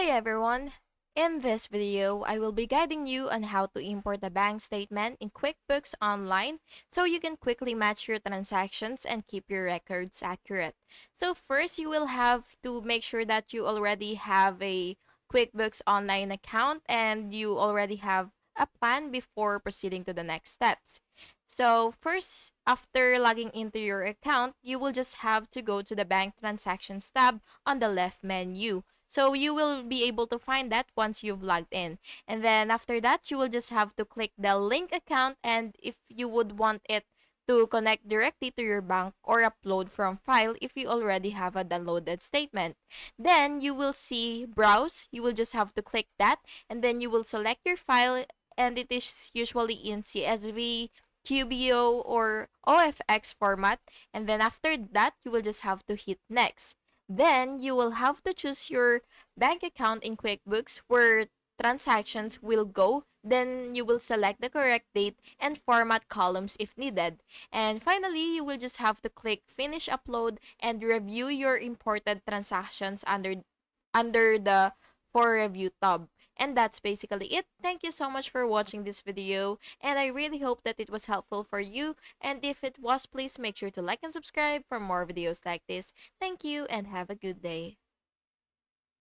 Hey everyone! In this video, I will be guiding you on how to import a bank statement in QuickBooks Online so you can quickly match your transactions and keep your records accurate. So first, you will have to make sure that you already have a QuickBooks Online account and you already have a plan before proceeding to the next steps. So first, after logging into your account, you will just have to go to the Bank Transactions tab on the left menu. So you will be able to find that once you've logged in. And then after that, you will just have to click the link account, and if you would want it to connect directly to your bank or upload from file if you already have a downloaded statement. Then you will see browse. You will just have to click that, and then you will select your file, and it is usually in CSV, QBO, or OFX format. And then after that, you will just have to hit next. Then you will have to choose your bank account in QuickBooks where transactions will go. Then you will select the correct date and format columns if needed. And finally, you will just have to click finish upload and review your imported transactions under the for review tab. And that's basically it. Thank you so much for watching this video, and I really hope that it was helpful for you. And if it was, please make sure to like and subscribe for more videos like this. Thank you and have a good day.